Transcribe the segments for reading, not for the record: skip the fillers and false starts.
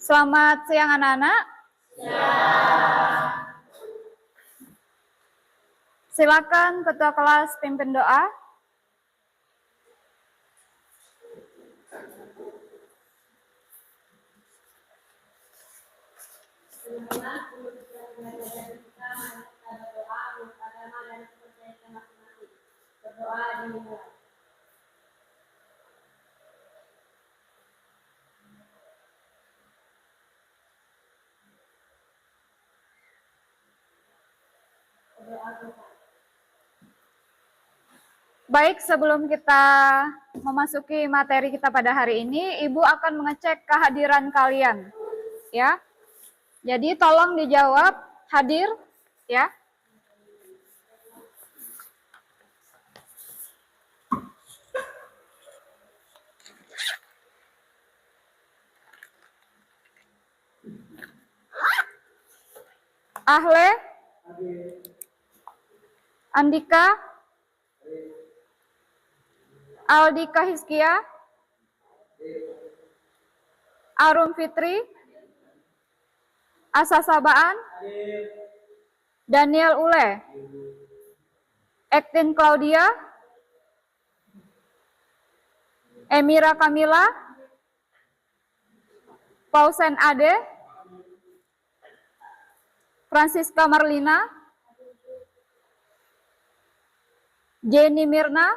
Selamat siang anak-anak. Silakan ketua kelas pimpin doa. Berdoa dimulai. Baik, sebelum kita memasuki materi kita pada hari ini, Ibu akan mengecek kehadiran kalian, ya. Jadi tolong dijawab hadir, ya. Ahle, Andika, Aldika Hiskia, Arum Fitri, Asa Sabaan, Daniel Ule, Ektin Claudia, Emira Kamila, Pausen Ade, Francisca Marlina, Jenny Mirna,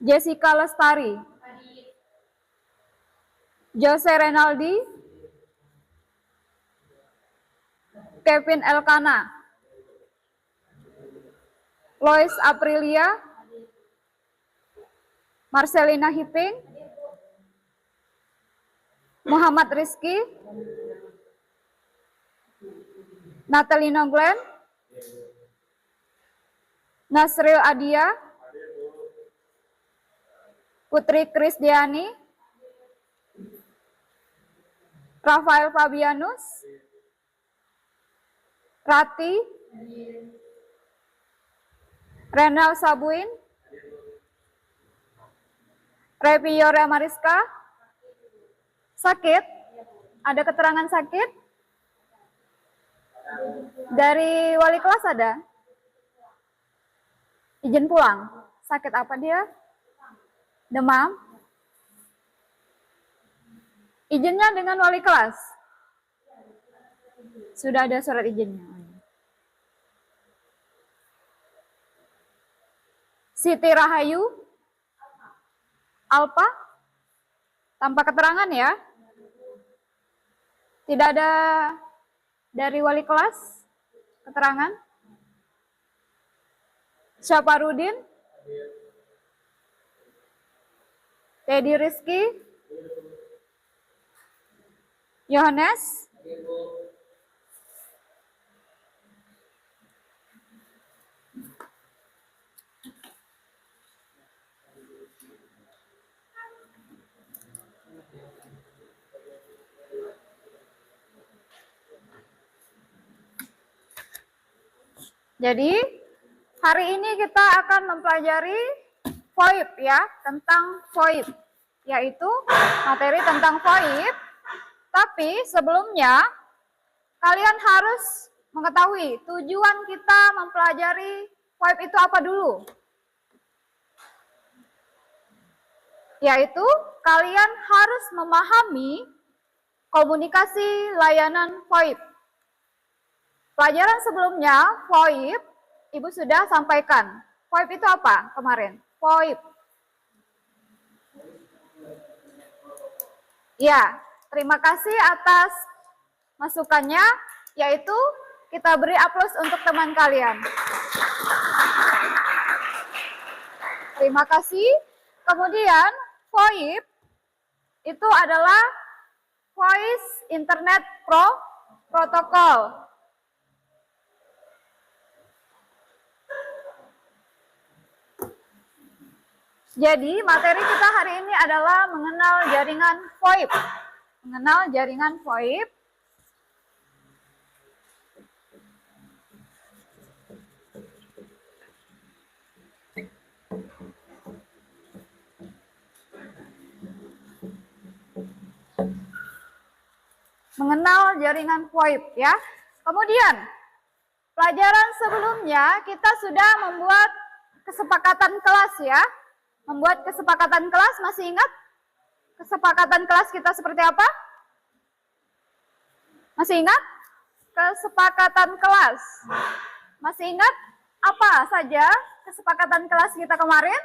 Jessica Lestari, Jose Renaldi, Kevin Elkana, Lois Aprilia, Marcelina Hiping, Muhammad Rizky, Natalina Glenn, Nasril Adia, Putri Krisdiani, Rafael Fabianus, Rati, Renal Sabuin, Revi Yora Mariska. Sakit? Ada keterangan sakit? Dari wali kelas ada? Izin pulang. Sakit apa dia? Demam? Izinnya dengan wali kelas? Sudah ada surat izinnya. Siti Rahayu? Alpa? Tanpa keterangan ya? Tidak ada dari wali kelas keterangan? Syaparudin? Teddy Rizky? Yohanes? Jadi, hari ini kita akan mempelajari VoIP ya, tentang VoIP, yaitu materi tentang VoIP. Tapi sebelumnya, kalian harus mengetahui tujuan kita mempelajari VoIP itu apa dulu. Yaitu, kalian harus memahami komunikasi layanan VoIP. Pelajaran sebelumnya, VoIP, Ibu sudah sampaikan. VoIP itu apa kemarin? VoIP. Ya, terima kasih atas masukannya, yaitu kita beri aplaus untuk teman kalian. Terima kasih. Kemudian, VoIP itu adalah Voice Internet Protocol. Jadi, materi kita hari ini adalah mengenal jaringan VoIP. Mengenal jaringan VoIP. mengenal jaringan VoIP ya. Kemudian pelajaran sebelumnya kita sudah membuat kesepakatan kelas ya. Membuat kesepakatan kelas, masih ingat? Kesepakatan kelas kita seperti apa? Masih ingat? Kesepakatan kelas. Masih ingat apa saja kesepakatan kelas kita kemarin?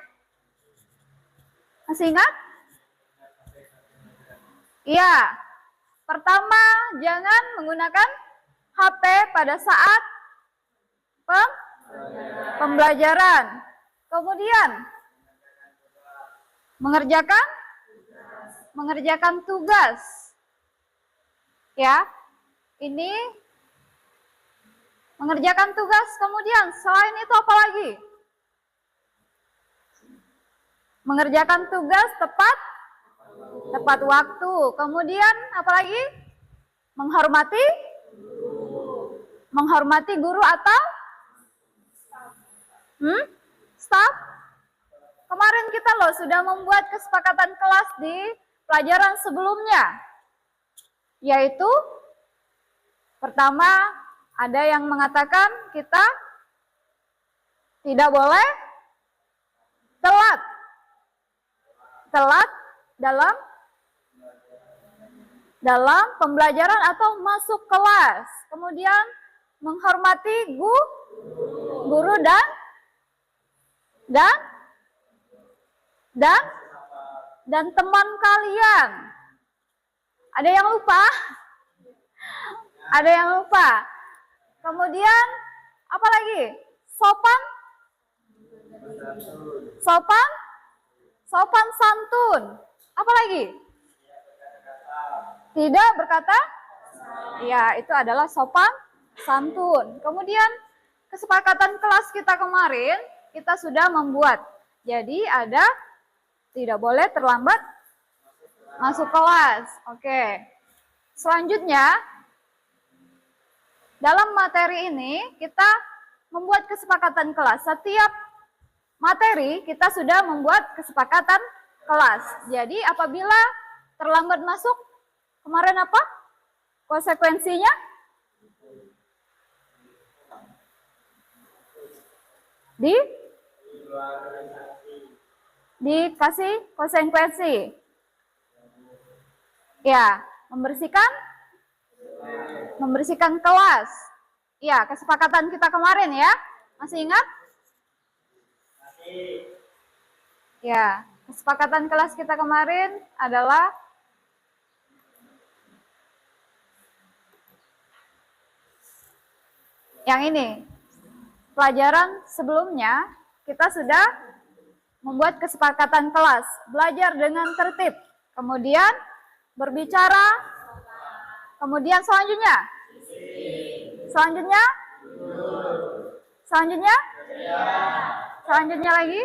Masih ingat? Iya. Pertama, jangan menggunakan HP pada saat pembelajaran. Kemudian, mengerjakan tugas. Ya. Ini mengerjakan tugas. Kemudian, selain itu apa lagi? Mengerjakan tugas tepat waktu. Kemudian apa lagi? Menghormati guru atau staff. Kemarin kita loh sudah membuat kesepakatan kelas di pelajaran sebelumnya. Yaitu pertama, ada yang mengatakan kita tidak boleh telat dalam pembelajaran atau masuk kelas. Kemudian menghormati guru dan teman kalian. Ada yang lupa? Ada yang lupa. Kemudian apa lagi? Sopan santun. Apa lagi? Tidak berkata? Ya, itu adalah sopan santun. Kemudian kesepakatan kelas kita kemarin kita sudah membuat. Jadi ada tidak boleh terlambat masuk kelas. Oke. Selanjutnya dalam materi ini kita membuat kesepakatan kelas. Setiap materi kita sudah membuat kesepakatan kelas. Jadi apabila terlambat masuk, kemarin apa? Konsekuensinya? Dikasih konsekuensi. Ya, membersihkan kelas. Ya, kesepakatan kita kemarin ya. Masih ingat? Ya, kesepakatan kelas kita kemarin adalah yang ini. Pelajaran sebelumnya kita sudah membuat kesepakatan kelas. Belajar dengan tertib. Kemudian berbicara. Kemudian selanjutnya? Selanjutnya lagi?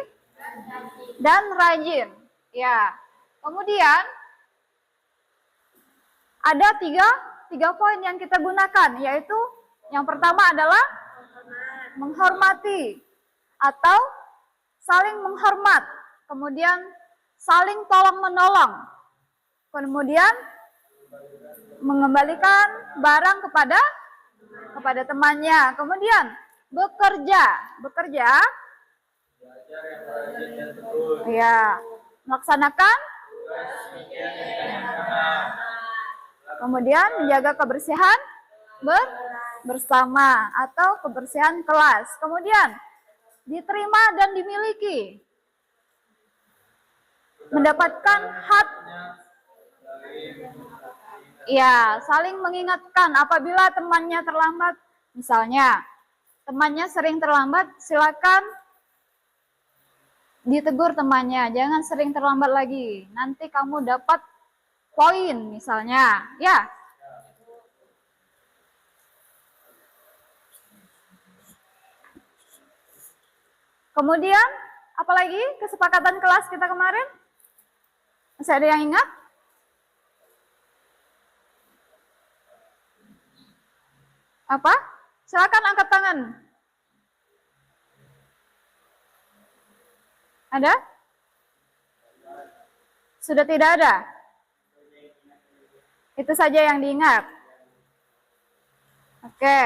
Dan rajin. Ya. Kemudian ada tiga poin yang kita gunakan, yaitu yang pertama adalah menghormati atau saling menghormat. Kemudian saling tolong menolong. Kemudian mengembalikan barang kepada temannya. Kemudian bekerja. Ya, melaksanakan. Kemudian menjaga kebersihan bersama atau kebersihan kelas. Kemudian diterima dan dimiliki. Mendapatkan hak. Ya, saling mengingatkan apabila temannya terlambat. Misalnya, temannya sering terlambat, silakan ditegur temannya, jangan sering terlambat lagi. Nanti kamu dapat poin misalnya. Ya. Kemudian, apalagi kesepakatan kelas kita kemarin? Masih ada yang ingat? Apa? Silakan angkat tangan. Ada? Sudah tidak ada? Itu saja yang diingat. Oke.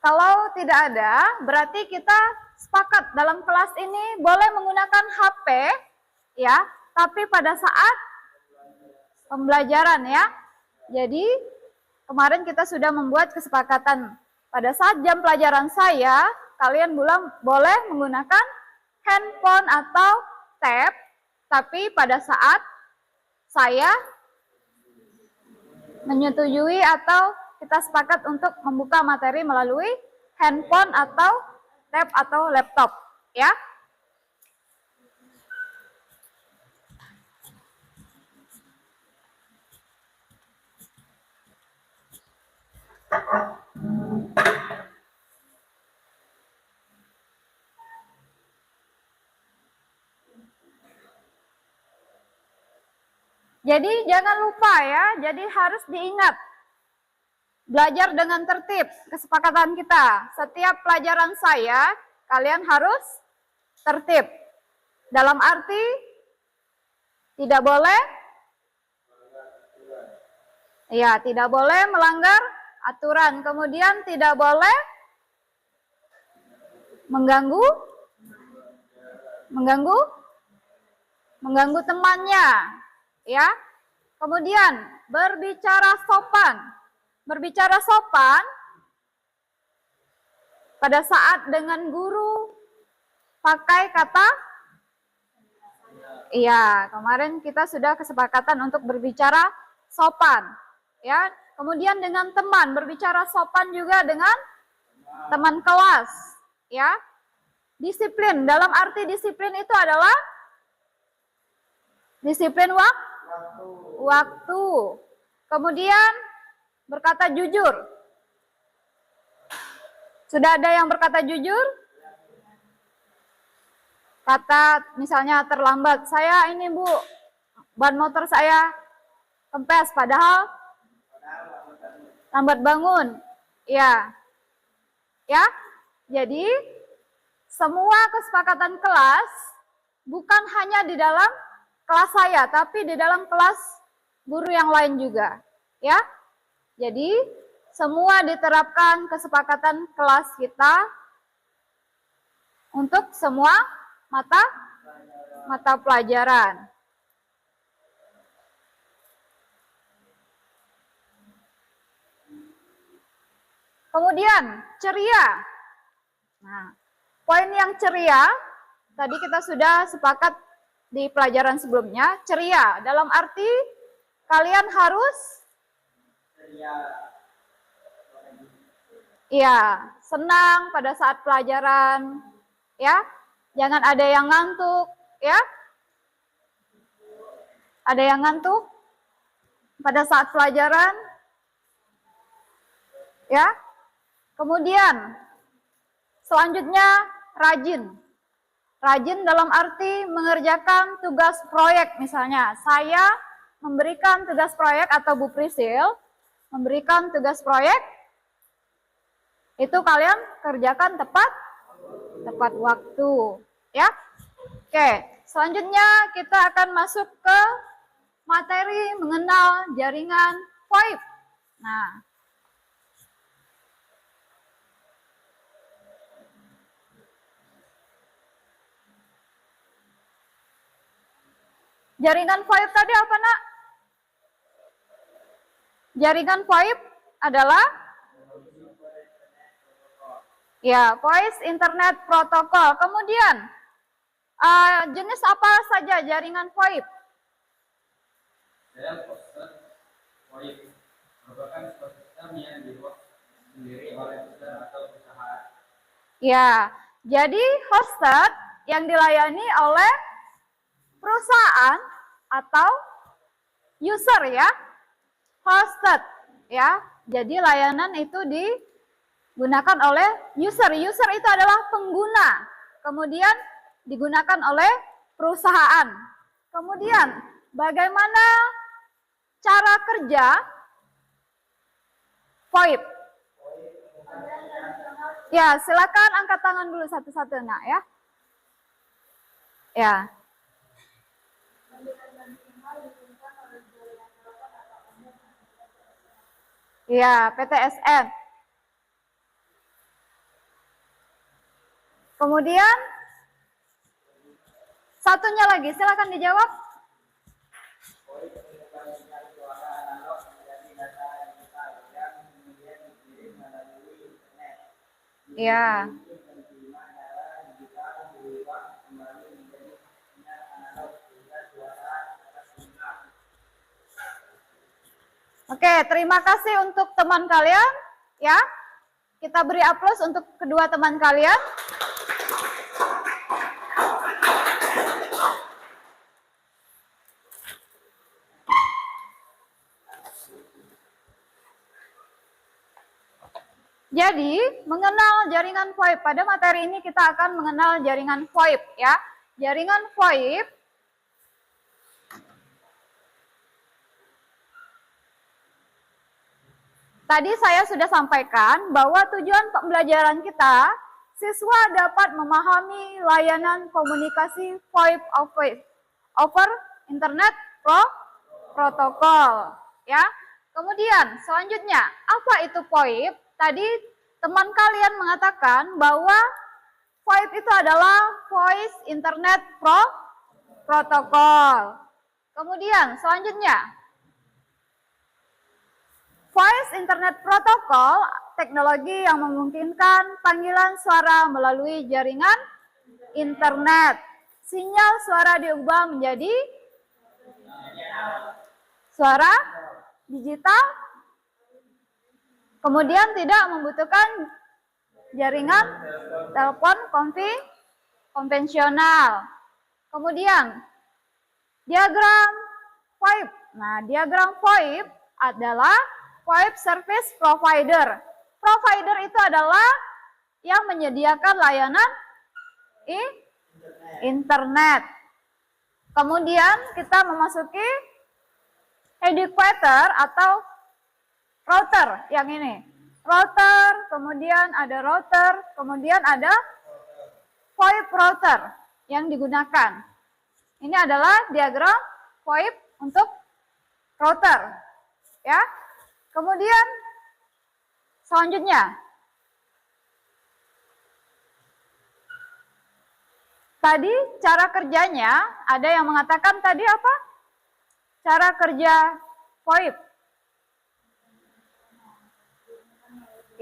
Kalau tidak ada, berarti kita sepakat dalam kelas ini boleh menggunakan HP, ya, tapi pada saat pembelajaran ya. Jadi, kemarin kita sudah membuat kesepakatan. Pada saat jam pelajaran saya, kalian boleh menggunakan handphone atau tab, tapi pada saat saya menyetujui atau kita sepakat untuk membuka materi melalui handphone atau tab atau laptop, ya. Jadi jangan lupa ya, jadi harus diingat. Belajar dengan tertib, kesepakatan kita. Setiap pelajaran saya, kalian harus tertib. Dalam arti, tidak boleh, ya, tidak boleh melanggar aturan. Kemudian tidak boleh mengganggu temannya, ya. Kemudian berbicara sopan. Berbicara sopan pada saat dengan guru pakai kata, iya, kemarin kita sudah kesepakatan untuk berbicara sopan, ya. Kemudian dengan teman, berbicara sopan juga dengan teman kelas, ya. Disiplin, dalam arti disiplin itu adalah disiplin waktu. Kemudian berkata jujur. Sudah ada yang berkata jujur? Kata misalnya terlambat, saya ini Bu, ban motor saya kempes, padahal lambat bangun. Ya. Ya. Jadi semua kesepakatan kelas bukan hanya di dalam kelas saya, tapi di dalam kelas guru yang lain juga. Ya. Jadi, semua diterapkan kesepakatan kelas kita untuk semua mata pelajaran. Kemudian, ceria. Nah, poin yang ceria, tadi kita sudah sepakat di pelajaran sebelumnya, ceria. Dalam arti, kalian harus iya, senang pada saat pelajaran, ya. Jangan ada yang ngantuk, ya. Ada yang ngantuk pada saat pelajaran, ya. Kemudian, selanjutnya rajin. Rajin dalam arti mengerjakan tugas proyek, misalnya. Saya memberikan tugas proyek atau Bu Prisil memberikan tugas proyek, itu kalian kerjakan tepat waktu, ya. Oke, selanjutnya kita akan masuk ke materi mengenal jaringan VoIP. Nah, jaringan VoIP tadi apa, Nak? Jaringan VoIP adalah ya, Voice Internet Protocol. Kemudian jenis apa saja jaringan VoIP? VoIP merupakan sistem yang dibuat sendiri oleh user atau perusahaan. Ya, jadi hosted yang dilayani oleh perusahaan atau user, ya. Hosted, ya. Jadi layanan itu digunakan oleh user. User itu adalah pengguna. Kemudian digunakan oleh perusahaan. Kemudian bagaimana cara kerja VoIP? Ya, silakan angkat tangan dulu satu-satu, Nak, ya. Ya. Iya, PTSN. Kemudian satunya lagi, silakan dijawab. Ya. Oke, terima kasih untuk teman kalian ya. Kita beri aplaus untuk kedua teman kalian. Jadi, mengenal jaringan VoIP. Pada materi ini kita akan mengenal jaringan VoIP ya. Jaringan VoIP tadi saya sudah sampaikan bahwa tujuan pembelajaran kita, siswa dapat memahami layanan komunikasi VoIP over Internet Protokol ya. Kemudian selanjutnya, apa itu VoIP? Tadi teman kalian mengatakan bahwa VoIP itu adalah Voice Internet Protocol. Kemudian selanjutnya, Voice Internet Protocol, teknologi yang memungkinkan panggilan suara melalui jaringan internet. Sinyal suara diubah menjadi suara digital. Kemudian tidak membutuhkan jaringan telepon konvensional. Kemudian diagram VoIP. Nah, diagram VoIP adalah VoIP Service Provider. Provider itu adalah yang menyediakan layanan internet. Kemudian kita memasuki educator atau router yang ini. Router, kemudian ada router, kemudian ada VoIP router yang digunakan. Ini adalah diagram VoIP untuk router. Ya. Kemudian selanjutnya, tadi cara kerjanya, ada yang mengatakan tadi apa? Cara kerja VoIP.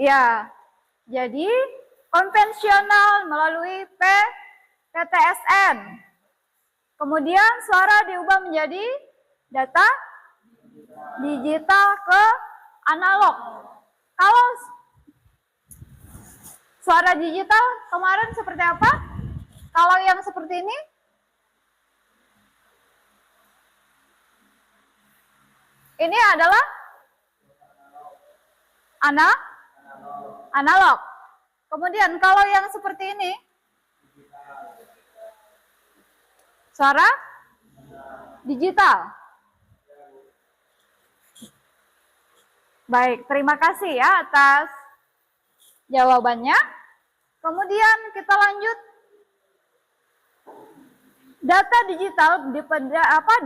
Ya, jadi konvensional melalui PTSN. Kemudian suara diubah menjadi data digital ke analog. Kalau suara digital kemarin seperti apa? Kalau yang seperti ini? Ini adalah analog. Kemudian kalau yang seperti ini, suara digital. Baik, terima kasih ya atas jawabannya. Kemudian kita lanjut. Data digital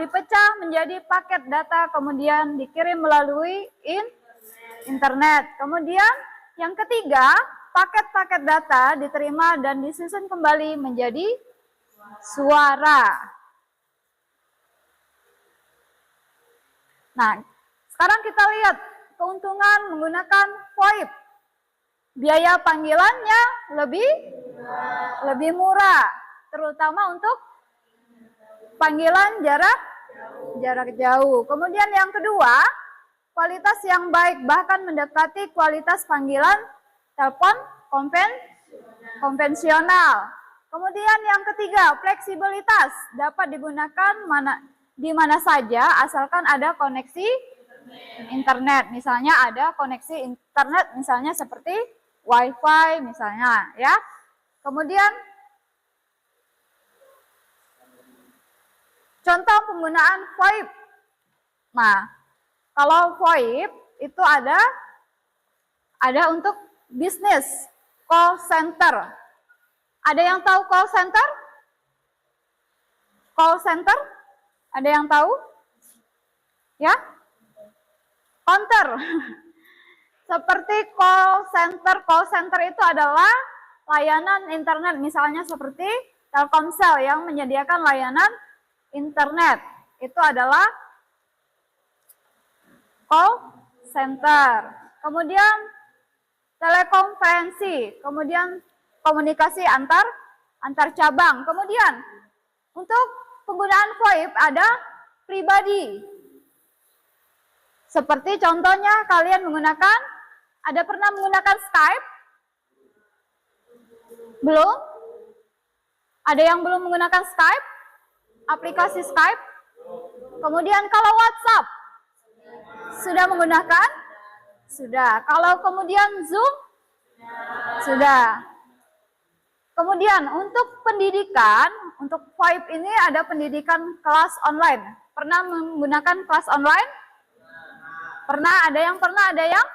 dipecah menjadi paket data, kemudian dikirim melalui internet. Kemudian yang ketiga, paket-paket data diterima dan disusun kembali menjadi suara. Nah, sekarang kita lihat keuntungan menggunakan VoIP. Biaya panggilannya lebih murah, terutama untuk panggilan jarak jauh. Kemudian yang kedua, kualitas yang baik, bahkan mendekati kualitas panggilan telepon konvensional. Kemudian yang ketiga, fleksibilitas, dapat digunakan di mana saja asalkan ada koneksi internet. Misalnya ada koneksi internet, misalnya seperti WiFi misalnya ya. Kemudian contoh penggunaan VoIP. Nah, kalau VoIP itu ada untuk bisnis, call center. Ada yang tahu call center? Call center? Ada yang tahu? Ya? Counter. Seperti call center. Call center itu adalah layanan internet, misalnya seperti Telkomsel yang menyediakan layanan internet. Itu adalah call center. Kemudian telekonferensi, kemudian komunikasi antar cabang. Kemudian untuk penggunaan VoIP ada pribadi. Seperti contohnya kalian ada pernah menggunakan Skype? Belum? Ada yang belum menggunakan Skype? Aplikasi Skype? Kemudian kalau WhatsApp? Sudah menggunakan? Sudah. Kalau kemudian Zoom? Sudah. Kemudian untuk pendidikan, untuk VoIP ini ada pendidikan kelas online. Pernah menggunakan kelas online? Pernah? Ada yang pernah? Ada yang?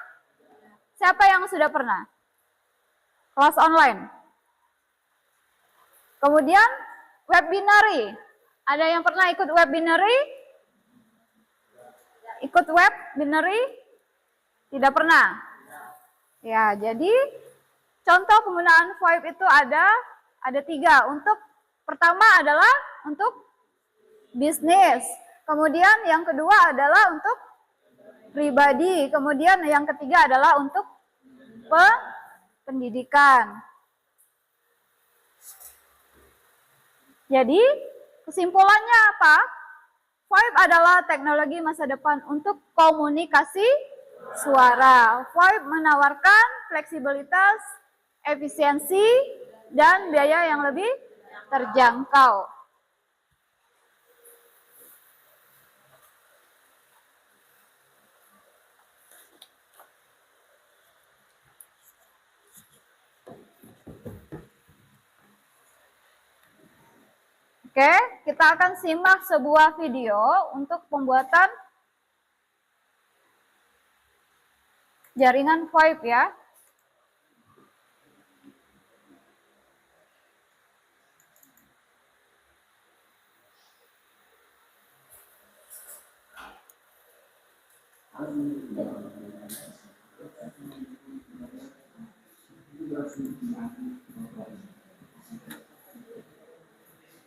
Siapa yang sudah pernah? Kelas online. Kemudian webinari. Ada yang pernah ikut webinari? Ikut webinari? Tidak pernah. Ya, jadi contoh penggunaan VoIP itu ada 3. Untuk pertama adalah untuk bisnis. Kemudian yang kedua adalah untuk pribadi. Kemudian yang ketiga adalah untuk pendidikan. Jadi kesimpulannya apa? VoIP adalah teknologi masa depan untuk komunikasi suara. VoIP menawarkan fleksibilitas, efisiensi, dan biaya yang lebih terjangkau. Oke, kita akan simak sebuah video untuk pembuatan jaringan VoIP ya.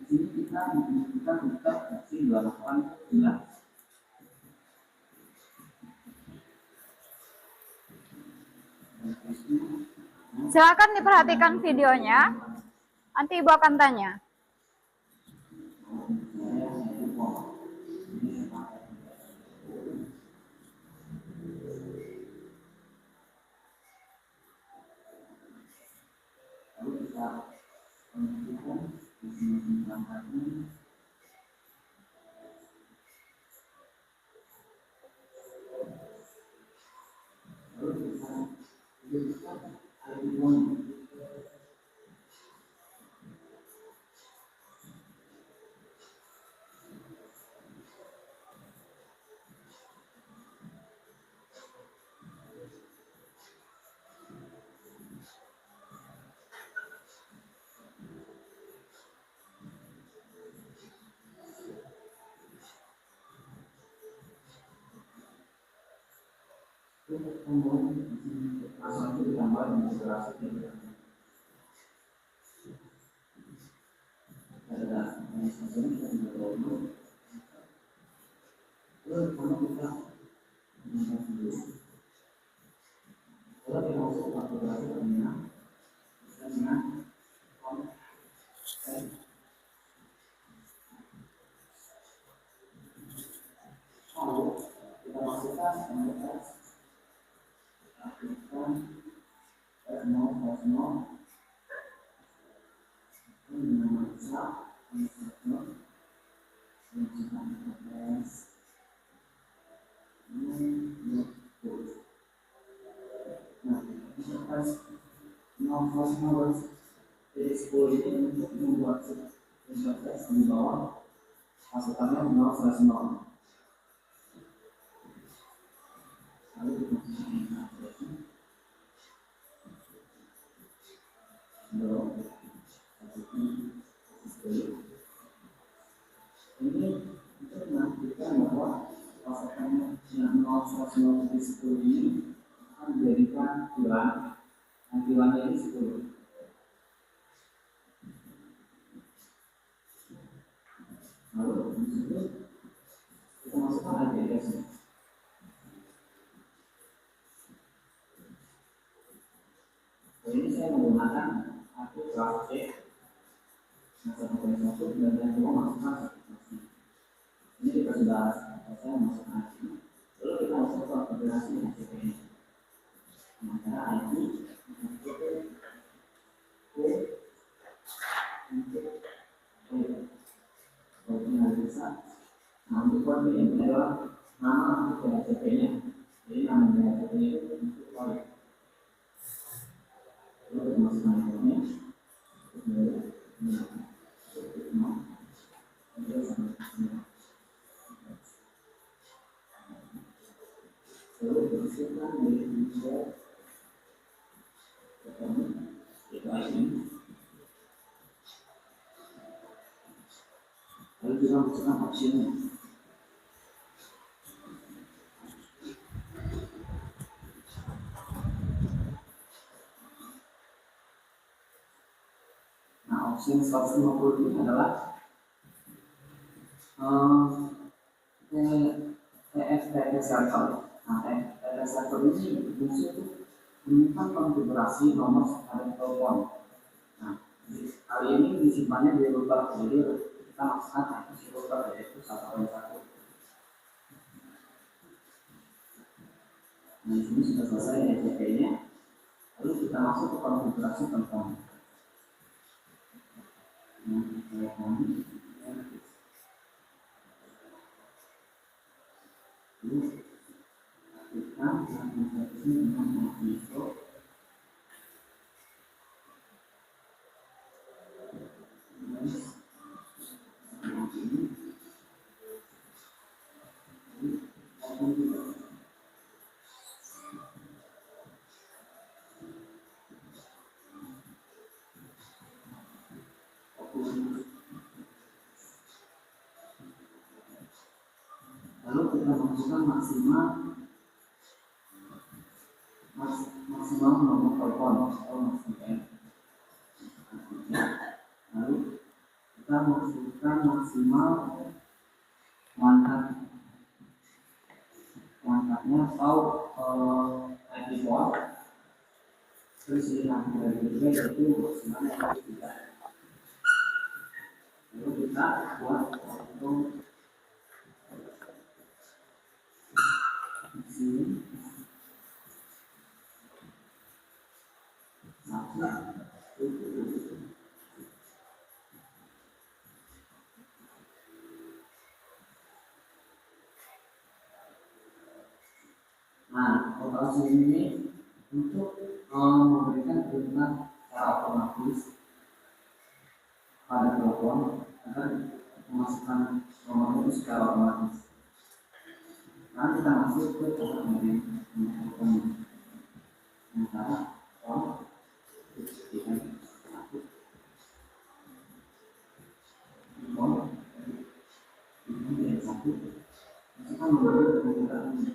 Di sini kita buka versi 28.11. Silakan diperhatikan videonya. Nanti Ibu akan tanya. Jadi 10 ini untuk membuat interface di bawah pasukannya 0/0. Lalu dimasukkan ini untuk menunjukkan bahwa pasukannya yang 0/0 ini akan menjadi tilang, dan tilangnya ini 10. Lalu di situ kita masukkan address-nya. Ini saya menggunakan aku kelas C, masa satu dan dua masukkan satu. Ini kita sudah saya masukkan ini. Lalu kita masukkan konfigurasi HCP-nya. Maka IP bisa. Nah, untuk kode ini adalah nama untuk HCP-nya. Jadi nama HCP-nya itu untuk kode. Lalu kita masukkan kodenya. Lalu dimasukkan dari info itu ini. Lalu kita masukkan opsinya. Nah, opsi 150 ini adalah TFTP server. Nah, TFTP server ini fungsi untuk menyimpan konfigurasi nomor sambungan telepon. Nah, kali ini disimpannya di router, jadi kita masukkan IP router yaitu 1.1. Nah, di sini sudah selesai HCP-nya. Lalu kita masuk ke konfigurasi telepon. Nah, telepon lalu kita mengintegrasi dengan info lalu kita masukkan maksimal nomor telepon atau maksimal. Lalu kita masukkan maksimal langkahnya atau IP port. Terus ini nanti dari juga yaitu maksimal IP. Lalu kita buat untuk sini nah, operasi ini untuk memberikan perintah secara otomatis pada telepon agar memasukkan nomor itu secara otomatis. Nah, kita masuk ke tahap ini telepon antara on dengan satu on ini dari satu masukkan nomor penggunaan ini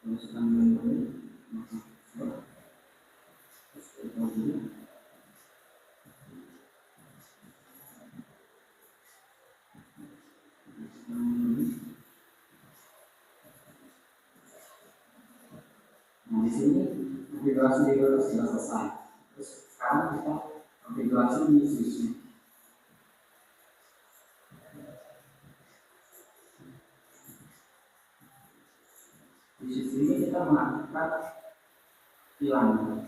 masukkan nomor ini nah, di sini konfigurasi di Windows sudah selesai. Terus sekarang kita konfigurasi di switch. Di sini kita mengaktifkan tilang.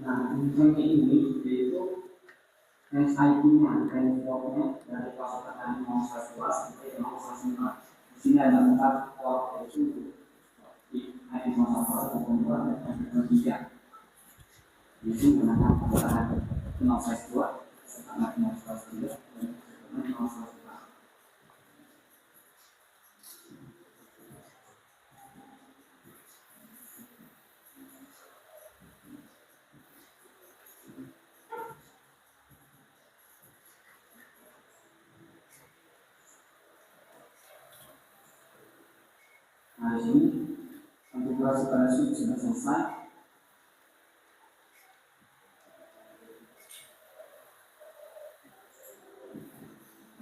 Nah, instrumen ini yaitu range IP-nya, range port-nya dari pasukan 011 sampai 014. Di sini ada 4 port yaitu di IP 011, 012, dan 013. Itu menggunakan penggunaan 012, sekarang 013, dan 014. Nah, di sini konfigurasi pada switch sudah selesai.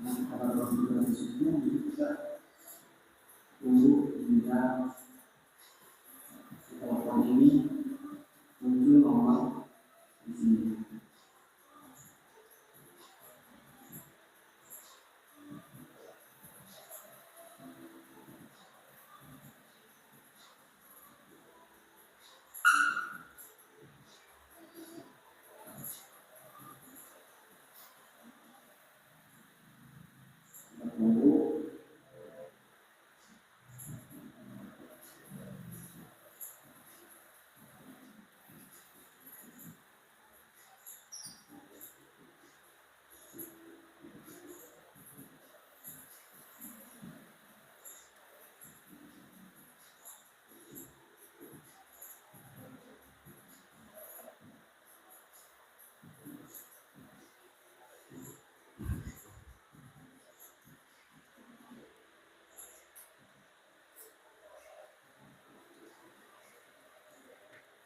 Nah, pada konfigurasi switchnya kita tunggu hingga telepon ini muncul nomor di sini. Kita tunggu.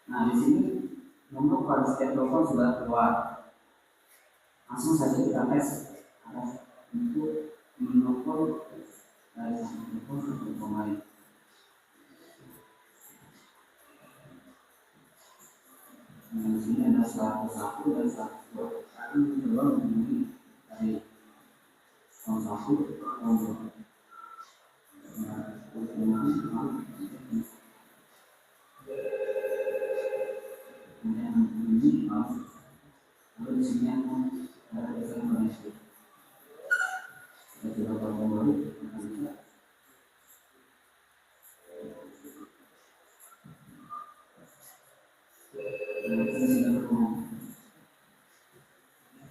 Nah, di sini nomor pada setiap telepon sudah keluar. Langsung saja kita tes untuk menelpon dari satu telepon ke telepon lain. Nah, di sini ada 101 dan 102. Akan mencoba menghubungi dari 101 ke 102. Lalu di sini ada desain koneksi. Kita coba telepon baru, maka bisa.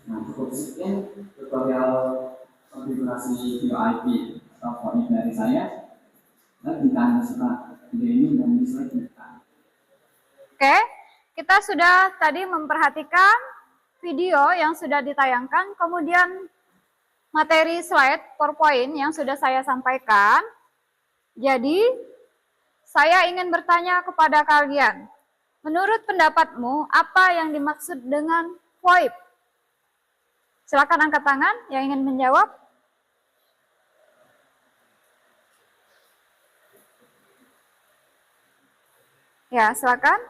Nah, cukup sekian tutorial konfigurasi VoIP atau VoIP dari saya. Dan jika Anda suka video ini dan dislike tekan. Oke, kita sudah tadi memperhatikan video yang sudah ditayangkan, kemudian materi slide PowerPoint yang sudah saya sampaikan. Jadi, saya ingin bertanya kepada kalian, menurut pendapatmu, apa yang dimaksud dengan VoIP? Silakan angkat tangan yang ingin menjawab. Ya, silakan.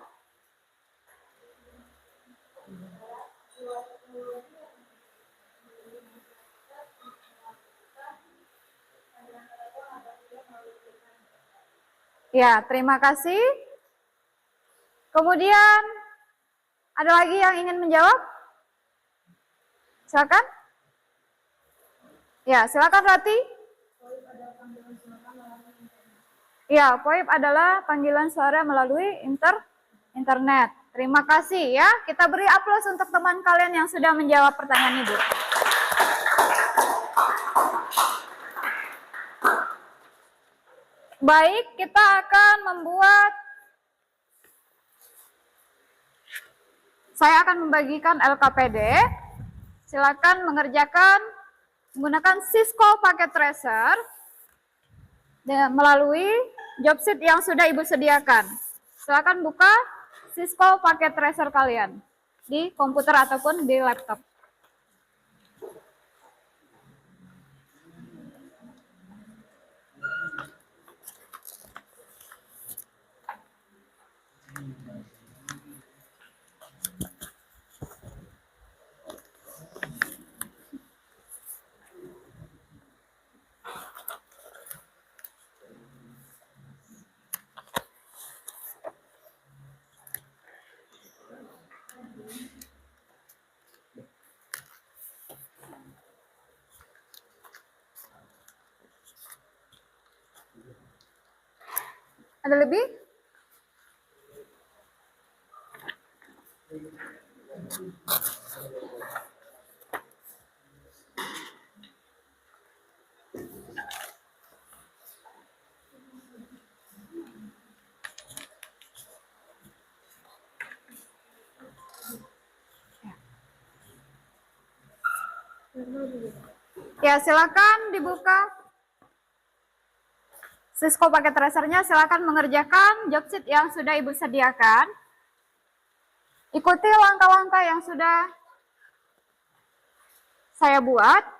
Ya, terima kasih. Kemudian, ada lagi yang ingin menjawab? Silakan. Ya, silakan Rati. Ya, VoIP adalah panggilan suara melalui internet. Terima kasih ya. Kita beri aplaus untuk teman kalian yang sudah menjawab pertanyaan Ibu. Baik, kita akan saya akan membagikan LKPD. Silakan mengerjakan menggunakan Cisco Packet Tracer melalui job sheet yang sudah Ibu sediakan. Silakan buka Cisco Packet Tracer kalian di komputer ataupun di laptop. Ada lebih? Ya, silakan dibuka. Cisco paket tracernya, silakan mengerjakan job sheet yang sudah Ibu sediakan. Ikuti langkah-langkah yang sudah saya buat.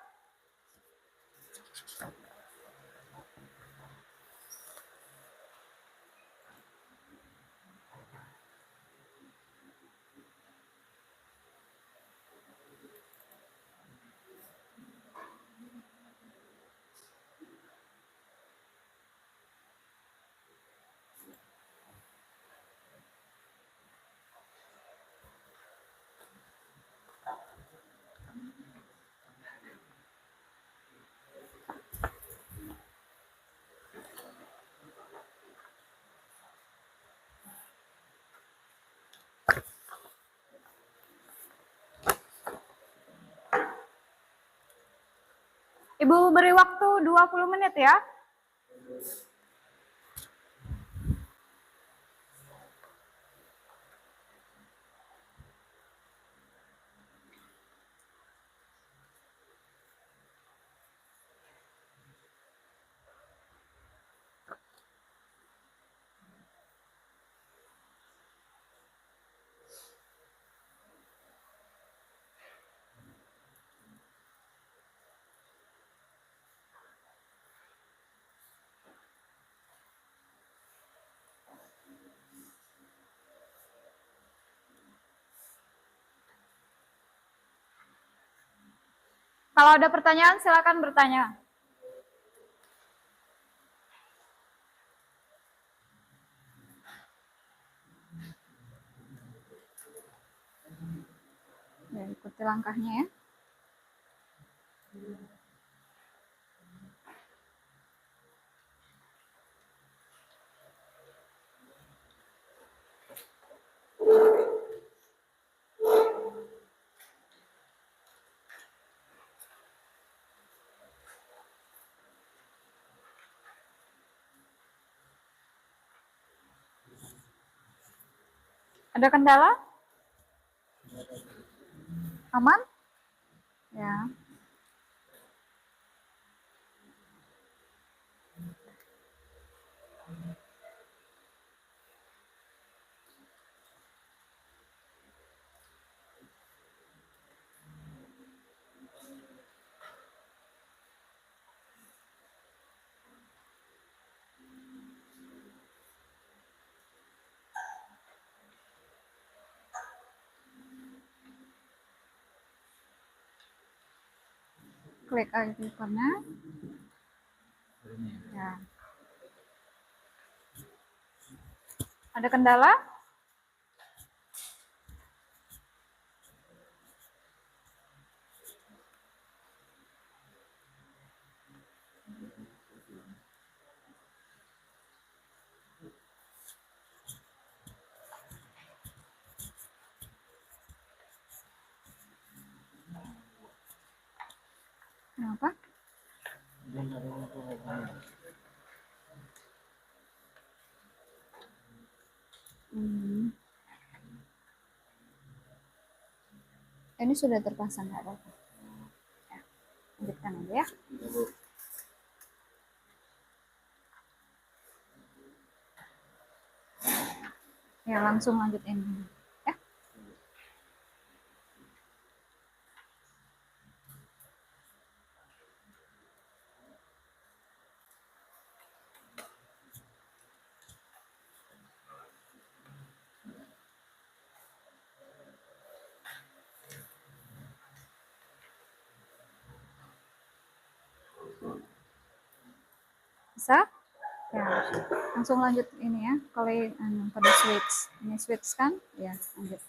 Ibu beri waktu 20 menit ya. Kalau ada pertanyaan, silakan bertanya. Ya, ikuti langkahnya ya. Ada kendala? Aman? Ya. Klik ikonnya. Ya. Ada kendala? Kenapa? Ini sudah terpasang, nggak apa-apa. Ya, lanjutkan aja ya. Ya, langsung lanjutin. Ya. Bisa? Ya, langsung lanjut ini ya. Kalau pada switch, ini switch kan? Ya, lanjut.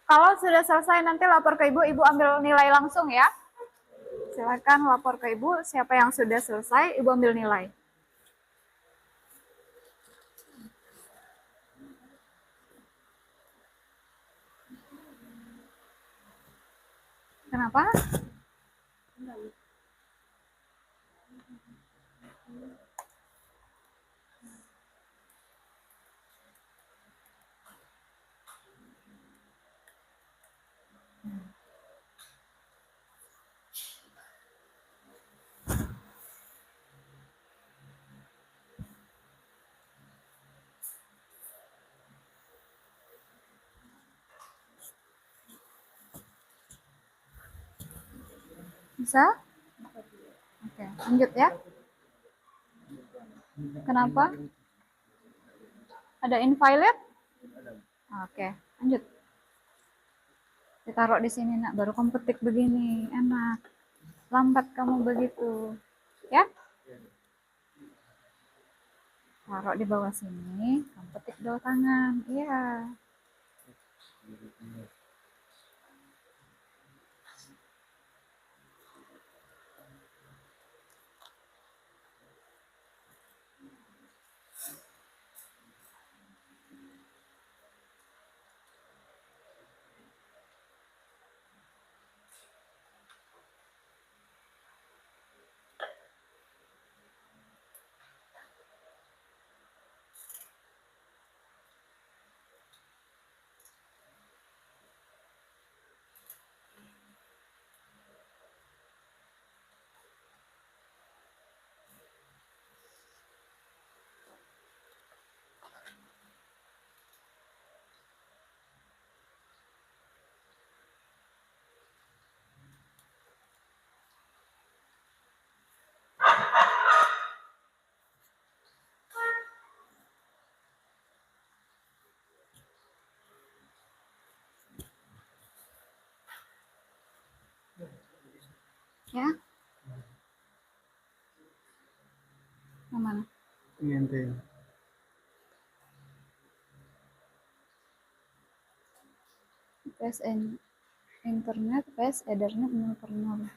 Kalau sudah selesai nanti lapor ke ibu, ibu ambil nilai langsung ya. Silakan lapor ke ibu, siapa yang sudah selesai, ibu ambil nilai. Kenapa? Bisa? Oke, lanjut ya. Kenapa? Ada invalid? Oke, lanjut. Ditaruh di sini nak, baru kamu petik begini, enak. Lambat kamu begitu, ya? Taruh di bawah sini, kamu petik dua tangan, iya. Ya, yang mana? INT. PSN internet, PS Ethernet 0/0.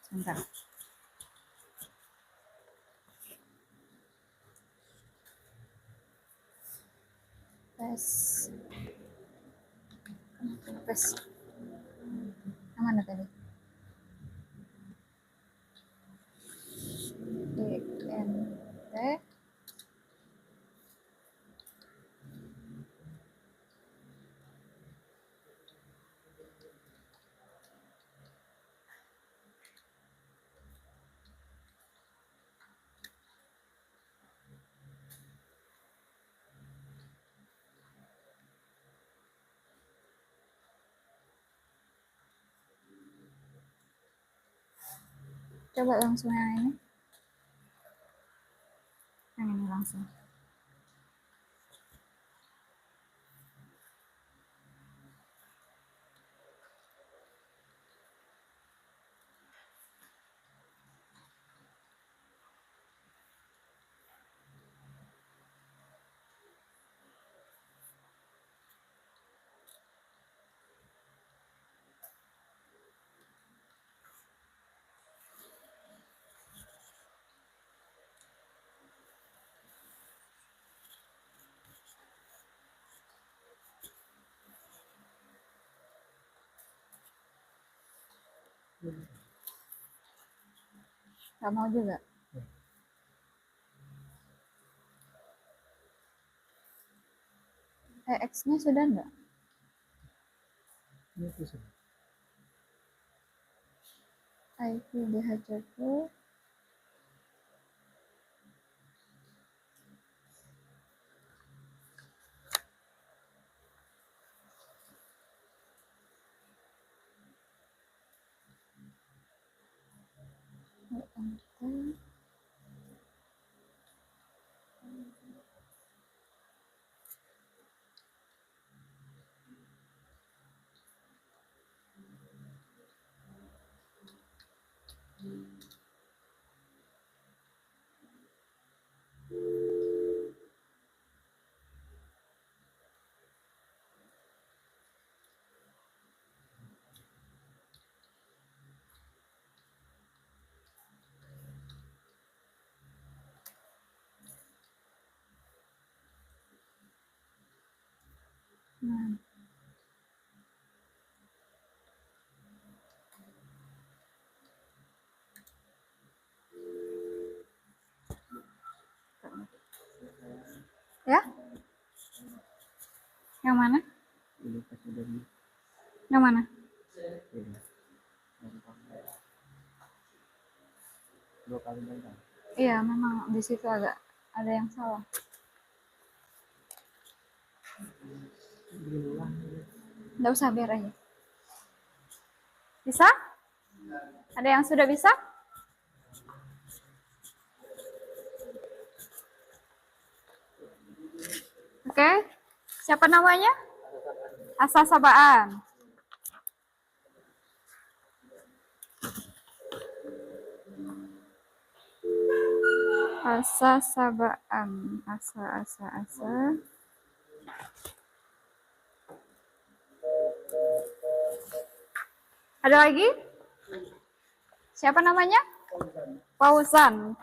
Sebentar. PES. PES. Yang mana tadi? DNT. Coba langsung yang ini. Yang ini langsung. Gak mau juga. X-nya sudah enggak? Ini tuh sih. IP DHCP. UMT. Ya? Yang mana? Ini pas udah di Yang mana? ini. Dua kali bentang. Iya, memang di situ agak ada yang salah. Nggak usah, biar aja. Bisa? Ada yang sudah bisa? Oke. Siapa namanya? Asa Sabaan. Asa Sabaan. Asa. Ada lagi? Siapa namanya? Fauzan.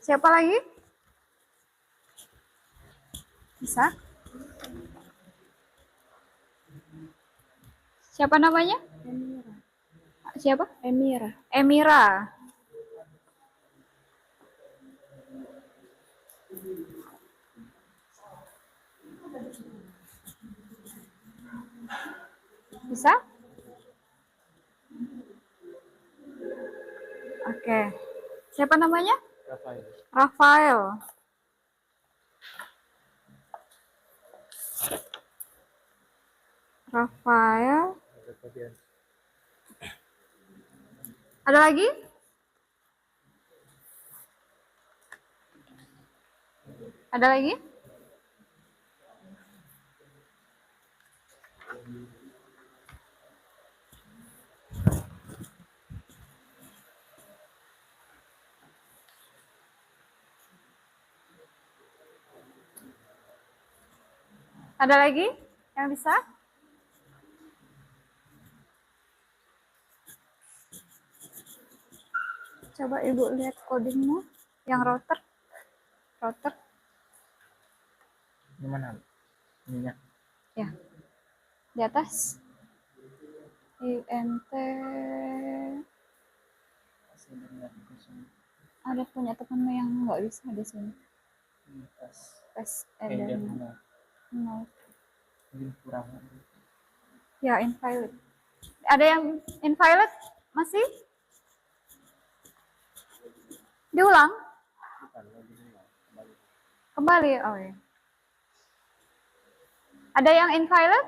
Siapa lagi? Bisa? Siapa namanya? Siapa? Emira. Bisa? Oke. Siapa namanya? Rafael. Ada lagi? Ada lagi? Ada lagi yang bisa? Coba Ibu lihat codingmu yang router. Ini mana? Ininya. Ya. Di atas. INT ada punya temanmu yang nggak bisa di sini. Tes Ender Eden. No. mungkin kurang. Ya, invalid. Ada yang invalid? Masih? Diulang? Kembali. Oh ya. Ada yang invalid?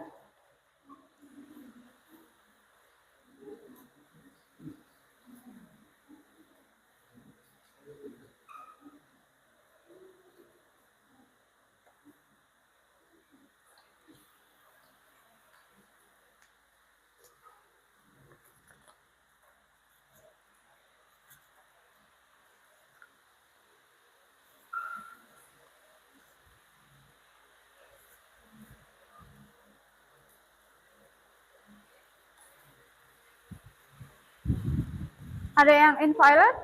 Ada yang invalid?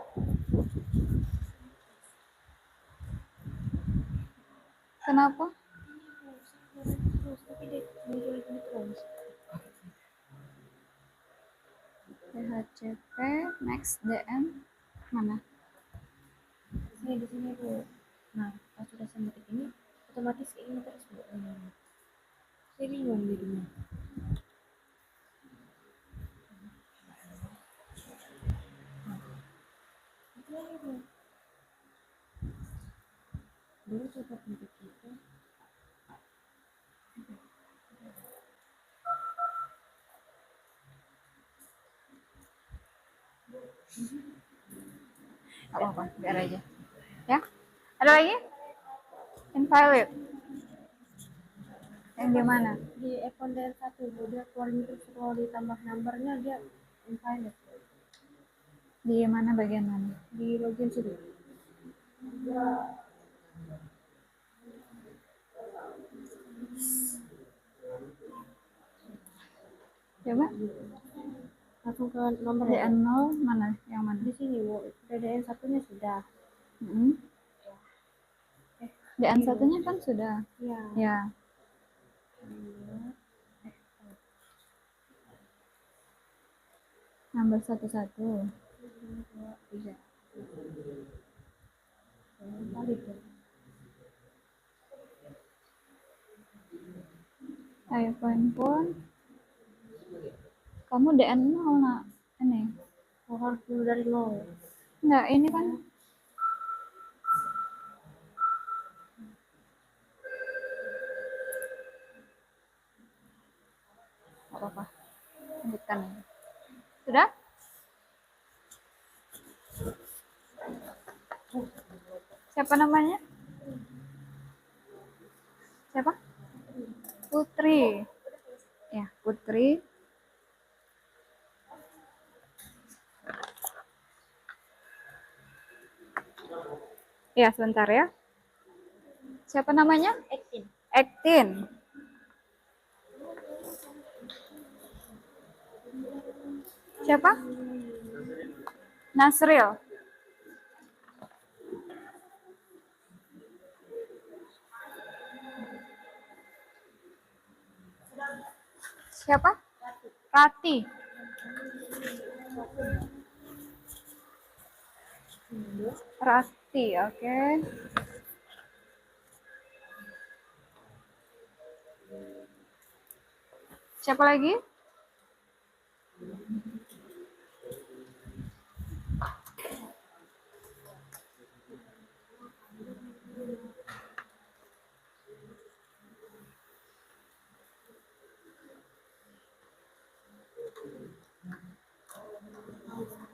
Kenapa? PHCP next DM mana? Saya di sini Bu. Nah, pas sudah saya ngetik ini, otomatis ini terus Bu. Saya bingung jadinya. Itu lagi Bu. Dulu coba ngetik itu. Gak apa-apa, biar aja. Ya? Ada lagi? Invalid. Yang di mana? Di account dari 1 Bu, dia keluarin terus kalau ditambah numbernya dia invalid. Di mana bagian mana? Di login situ. Coba. Langsung ke nomor DN0 mana? Yang mana? di sini Bu. DDN satunya sudah. Hmm. DN satunya kan sudah. Ya. Ya. Nomor 11. Tiga. Kali tuh. iPhone pun. Kamu DN 0 nak. Ini. Oh, harus dulu dari nol. Enggak, ini kan. Nggak apa-apa. Lanjutkan. Sudah? Siapa namanya? Siapa? Putri. Ya, Putri. Ya, sebentar ya. Siapa namanya? Actin. Actin. Siapa? Nasril. Siapa? Rati. Rati, oke. Siapa lagi?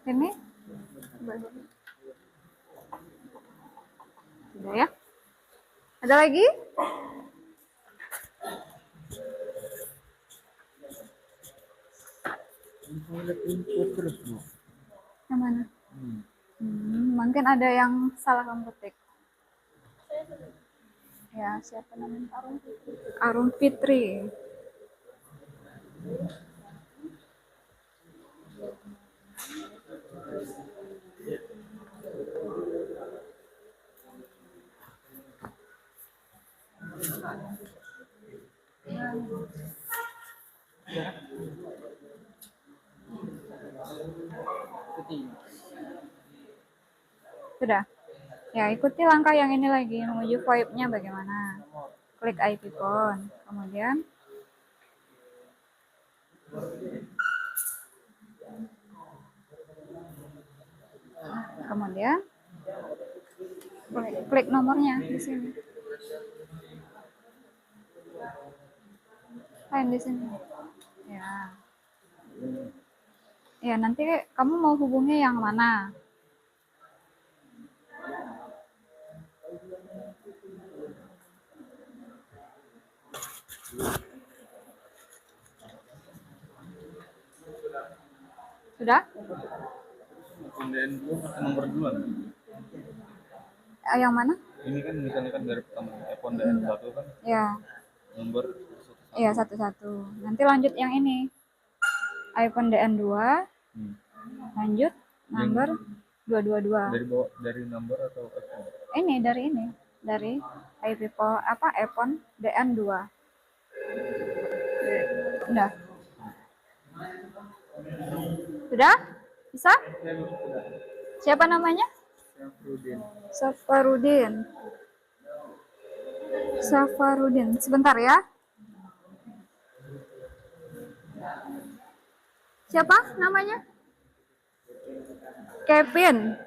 Ini? Sudah ya? Ada lagi? Yang mana? Mungkin ada yang salah kamu ketik. Ya, siapa namanya? Arun Fitri. Sudah. Ya, ikuti langkah yang ini lagi, menuju VoIP-nya bagaimana. Klik IP phone, kemudian klik nomornya di sini. Lain di sini. Ya. Ya, nanti kamu mau hubungi yang mana? Sudah? DN 2 masih nomor 2. Yang mana? Ini kan misalnya kan dari pertama iPhone DN 1 kan Ya. nomor Iya, 11. Nanti lanjut yang ini. iPhone DN 2. Lanjut nomor 222. dari bawah, dari nomor atau iPhone? Ini dari IP phone iPhone DN 2. Udah. Sudah? Bisa? Siapa namanya? Safarudin. Sebentar ya. Siapa namanya? Kevin.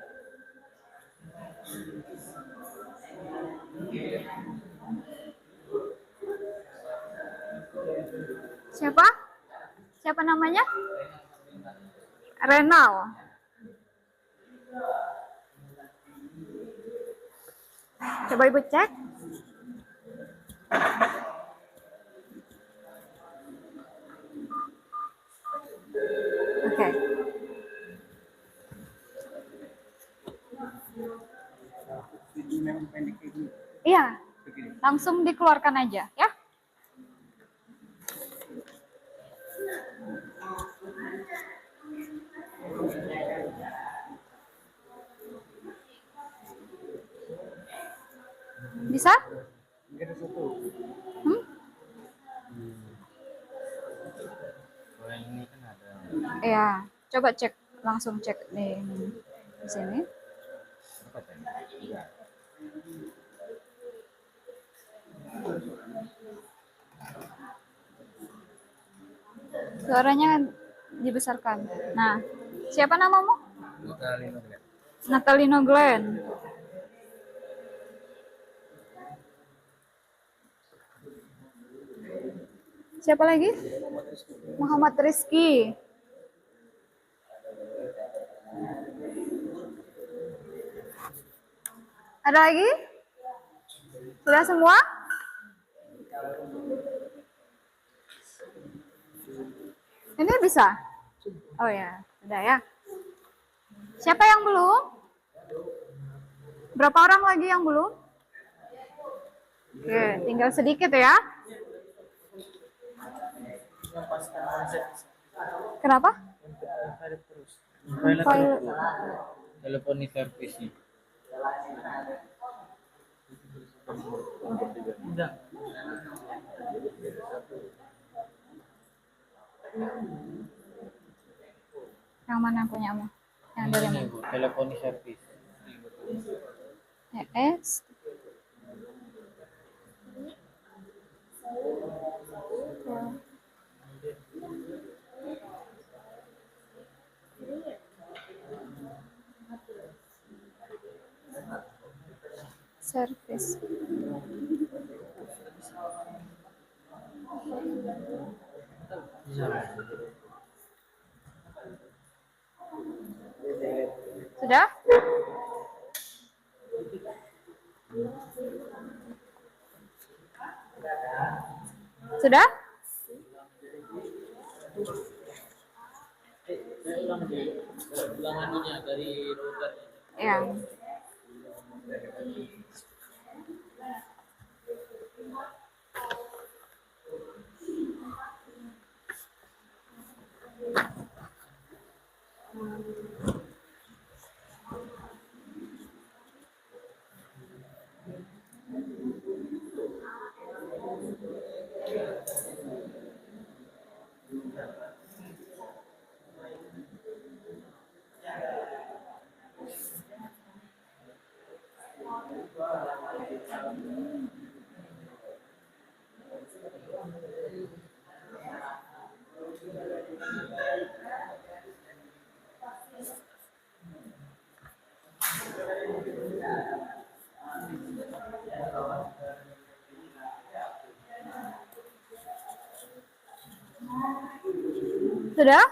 Siapa? Siapa namanya? Renal. Coba Ibu cek. Oke. Iya. Langsung dikeluarkan aja ya. Bisa? Hmm? Kalau yang ini kan ada. Ya, coba cek, langsung cek di sini. Apa tadi? Iya. Suaranya dibesarkan. Nah, siapa namamu? Natalino Glenn. Natalino Glenn. Siapa lagi? Muhammad Rizky. Ada lagi? Sudah semua? Ini bisa? Oh ya, sudah ya. Siapa yang belum? Berapa orang lagi yang belum? Oke, tinggal sedikit ya. Kenapa? File- Telepon servisnya. Yang mana punyamu? Yang dari Ini mana? Bu, telepon servis. ES. Service. Sudah? Sudah? Ya. Sudah?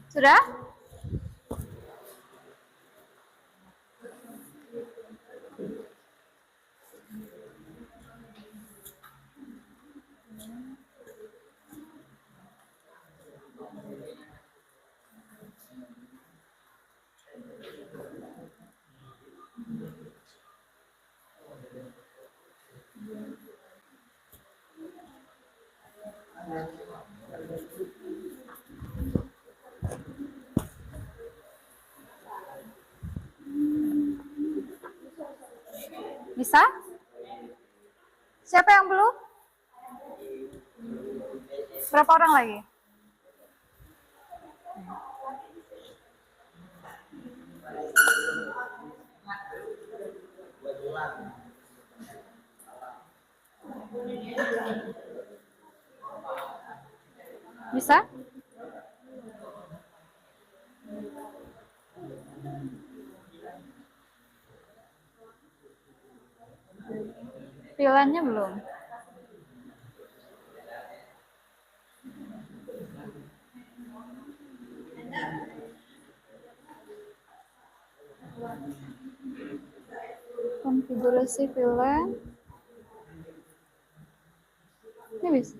Sudah? Bisa? Siapa yang belum? Berapa orang lagi? Bisa? Pilihannya belum. Posibilan. Ini bisa.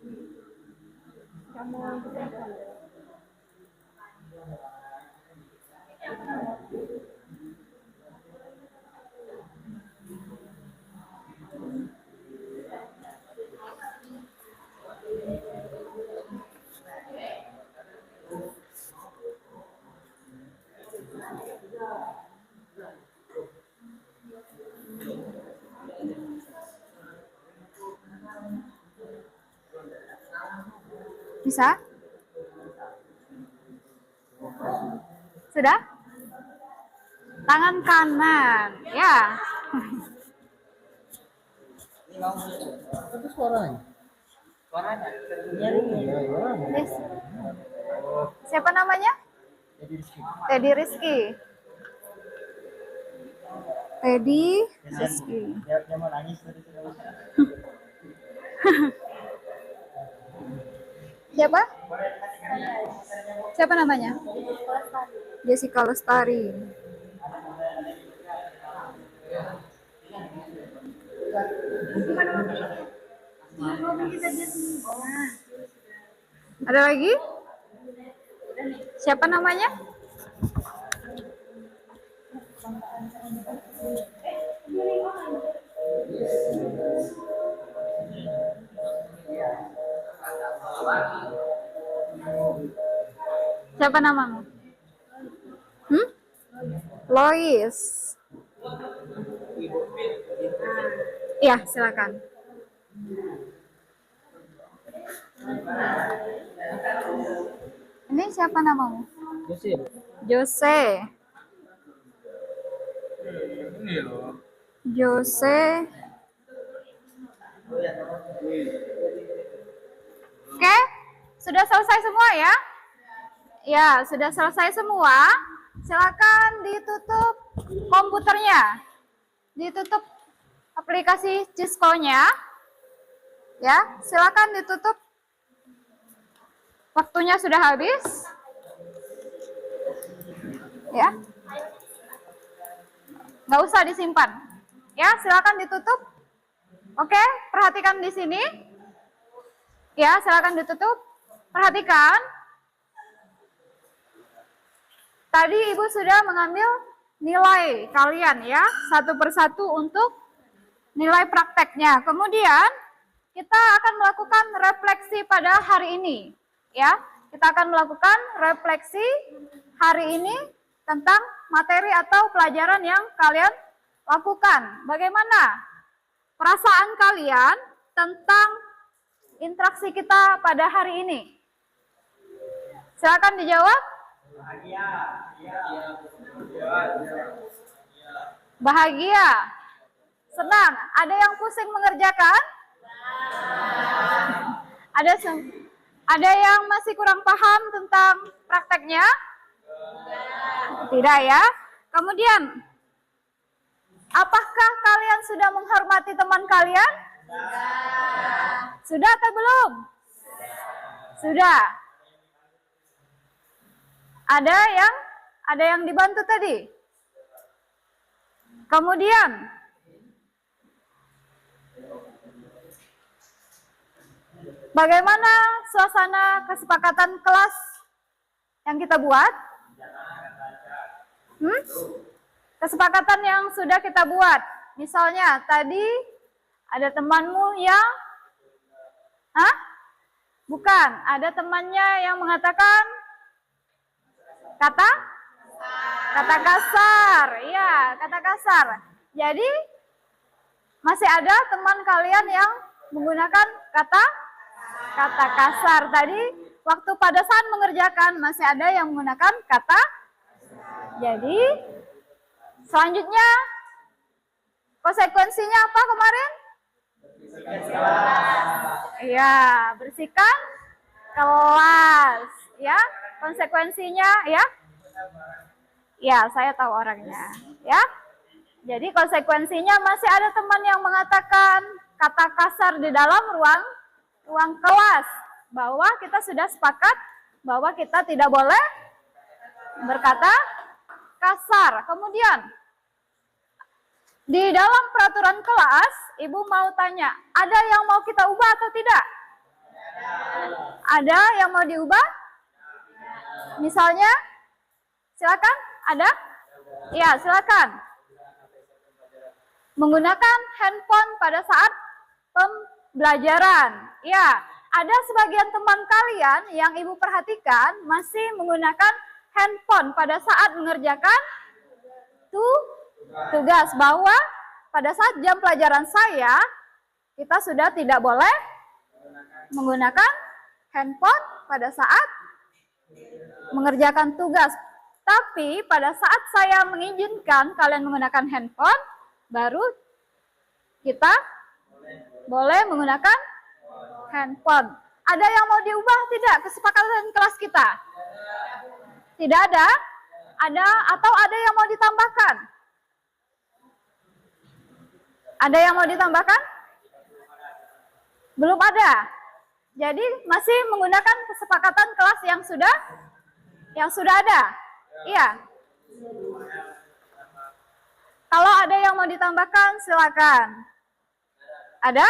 Bisa? Sudah? Tangan kanan, ya. Tapi suaranya. Suaranya. Iya, iya. Yes. Siapa namanya? Jadi Rizky. Teddy Rizky. Teddy Rizky. Dia mau nangis tadi. Siapa? Siapa namanya? Jessica Lestari. Ada lagi? Siapa namanya? Siapa namamu? Lois. Iya, silakan. Ini siapa namamu? Yusuf. Jose. Ini loh. Jose. Oke, sudah selesai semua ya? Ya, sudah selesai semua. Silakan ditutup komputernya. Ditutup aplikasi Cisco-nya. Ya, silakan ditutup. Waktunya sudah habis. Ya. Nggak usah disimpan. Ya, silakan ditutup. Oke, perhatikan di sini. Ya, silakan ditutup. Perhatikan. Tadi Ibu sudah mengambil nilai kalian ya, satu persatu untuk nilai prakteknya. Kemudian kita akan melakukan refleksi pada hari ini. Ya, kita akan melakukan refleksi hari ini tentang materi atau pelajaran yang kalian lakukan. Bagaimana perasaan kalian tentang interaksi kita pada hari ini? Silakan dijawab. Bahagia. Senang. Ada yang pusing mengerjakan? Ada yang masih kurang paham tentang prakteknya? Tidak ya. Kemudian, apakah kalian sudah menghormati teman kalian? Sudah atau belum? Sudah. Ada yang dibantu tadi? Kemudian, bagaimana suasana kesepakatan kelas yang kita buat? Kesepakatan yang sudah kita buat. Misalnya tadi ada temanmu yang bukan, ada temannya yang mengatakan kata kasar. Iya, kata kasar. Jadi masih ada teman kalian yang menggunakan kata kasar. Tadi waktu pada saat mengerjakan masih ada yang menggunakan kata. Jadi selanjutnya konsekuensinya apa kemarin? Iya, bersihkan kelas, ya. Konsekuensinya ya. Ya, saya tahu orangnya, ya. Jadi konsekuensinya masih ada teman yang mengatakan kata kasar di dalam ruang kelas, bahwa kita sudah sepakat bahwa kita tidak boleh berkata kasar. Kemudian Di dalam peraturan kelas, Ibu mau tanya, ada yang mau kita ubah atau tidak? Ada yang mau diubah? Misalnya, silakan. Ada? Ya, silakan. Menggunakan handphone pada saat pembelajaran. Ya, ada sebagian teman kalian yang Ibu perhatikan masih menggunakan handphone pada saat mengerjakan tugas, bahwa pada saat jam pelajaran saya, kita sudah tidak boleh menggunakan handphone pada saat mengerjakan tugas. Tapi pada saat saya mengizinkan kalian menggunakan handphone, baru kita boleh menggunakan handphone. Ada yang mau diubah tidak kesepakatan kelas kita? Tidak ada? Ada atau ada yang mau ditambahkan? Ada yang mau ditambahkan? Belum ada. Jadi masih menggunakan kesepakatan kelas yang sudah ada. Iya. Kalau ada yang mau ditambahkan, silakan. Ada?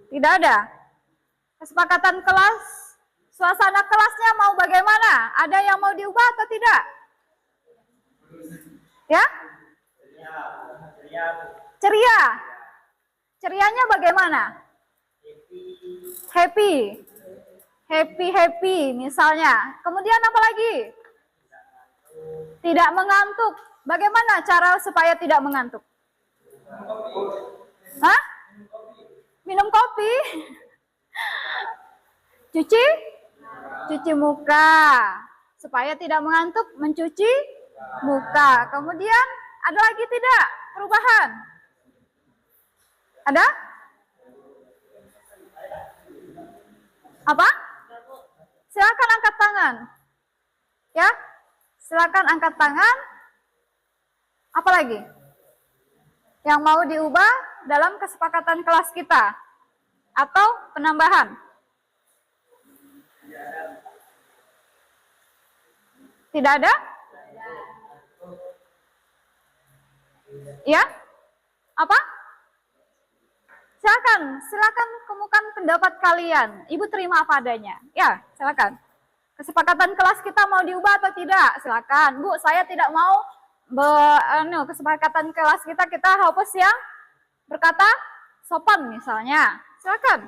Tidak ada. Kesepakatan kelas, suasana kelasnya mau bagaimana? Ada yang mau diubah atau tidak? Ya? Ceria. Cerianya bagaimana? Happy. Happy misalnya. Kemudian apa lagi? Tidak mengantuk. Bagaimana cara supaya tidak mengantuk? Hah? Minum kopi? Cuci muka. Supaya tidak mengantuk, mencuci muka. Kemudian ada lagi tidak perubahan? Ada? Apa? Silakan angkat tangan. Ya? Silakan angkat tangan. Apa lagi yang mau diubah dalam kesepakatan kelas kita? Atau penambahan? Tidak ada? Ya? Apa? Silakan kemukan pendapat kalian. Ibu terima apa adanya. Ya, silakan. Kesepakatan kelas kita mau diubah atau tidak? Silakan. Bu, saya tidak mau kesepakatan kelas kita hapus yang berkata sopan misalnya. Silakan.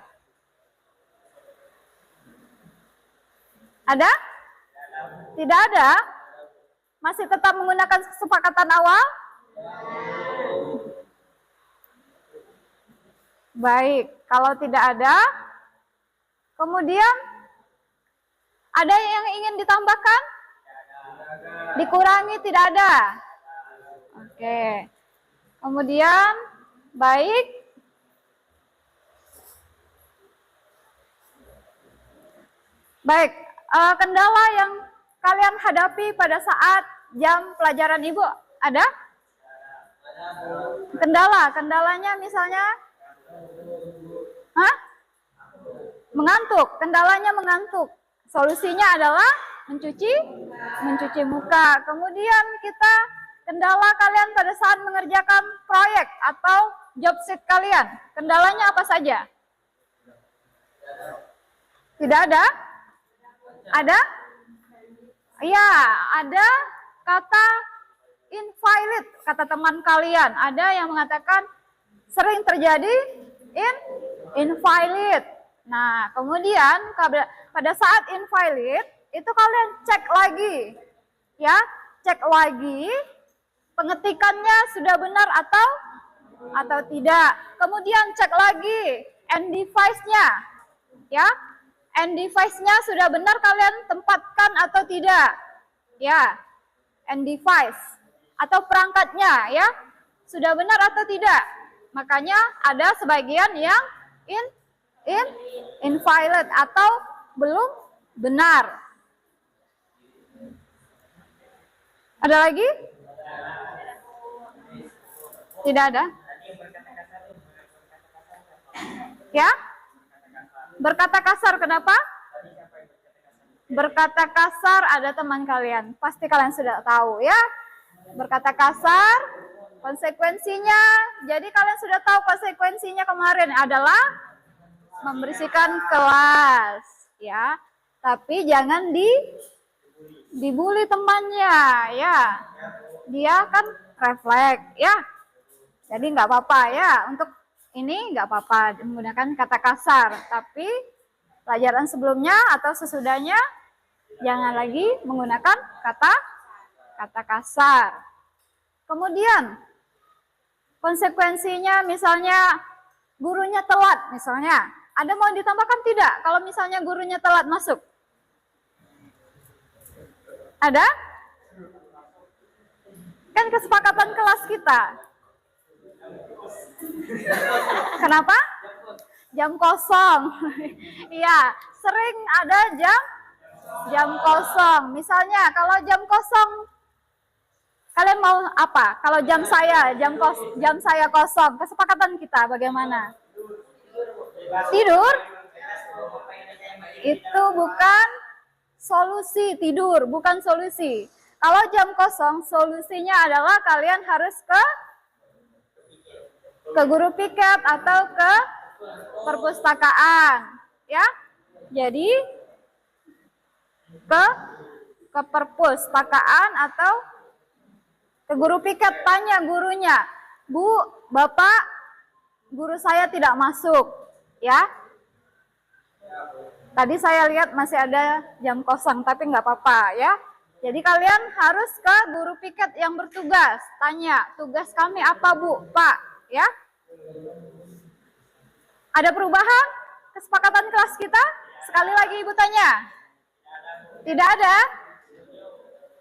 Ada? Tidak ada? Masih tetap menggunakan kesepakatan awal? Baik, kalau tidak ada, kemudian ada yang ingin ditambahkan? Dikurangi, tidak ada. Oke. Kemudian, baik. Baik, kendala yang kalian hadapi pada saat jam pelajaran Ibu ada? Kendalanya misalnya? Hah? Mengantuk, kendalanya mengantuk. Solusinya adalah mencuci muka. Kemudian kendala kalian pada saat mengerjakan proyek atau job sheet kalian. Kendalanya apa saja? Tidak ada? Ada? Ya, ada kata invalid, kata teman kalian. Ada yang mengatakan sering terjadi invalid. Nah, kemudian pada saat invalid itu kalian cek lagi. Ya, cek lagi pengetikannya sudah benar atau tidak. Kemudian cek lagi end device-nya. Ya, end device-nya sudah benar kalian tempatkan atau tidak. Ya, end device atau perangkatnya ya sudah benar atau tidak. Makanya ada sebagian yang invalid atau belum benar. Ada lagi? Tidak ada? Ya? Berkata kasar, kenapa? Berkata kasar ada teman kalian. Pasti kalian sudah tahu ya. Berkata kasar Konsekuensinya, jadi kalian sudah tahu konsekuensinya kemarin adalah membersihkan kelas, ya. Tapi jangan dibully temannya, ya. Dia kan refleks, ya. Jadi nggak apa-apa ya. Untuk ini nggak apa-apa menggunakan kata kasar. Tapi pelajaran sebelumnya atau sesudahnya jangan lagi menggunakan kata kasar. Kemudian konsekuensinya misalnya gurunya telat misalnya. Ada mau ditambahkan tidak kalau misalnya gurunya telat masuk? Ada? Kan kesepakatan kelas kita. Kenapa? Jam kosong. Iya, sering ada jam kosong. Misalnya kalau jam kosong kalian mau apa? Kalau jam saya kosong, kesepakatan kita bagaimana? Tidur? Itu bukan solusi, tidur bukan solusi. Kalau jam kosong, solusinya adalah kalian harus ke guru piket atau ke perpustakaan, ya. Jadi ke perpustakaan atau ke guru piket, tanya gurunya, Bu, Bapak, guru saya tidak masuk, ya. Tadi saya lihat masih ada jam kosong, tapi nggak apa-apa, ya. Jadi kalian harus ke guru piket yang bertugas, tanya, tugas kami apa Bu, Pak, ya. Ada perubahan kesepakatan kelas kita? Sekali lagi Ibu tanya. Tidak ada?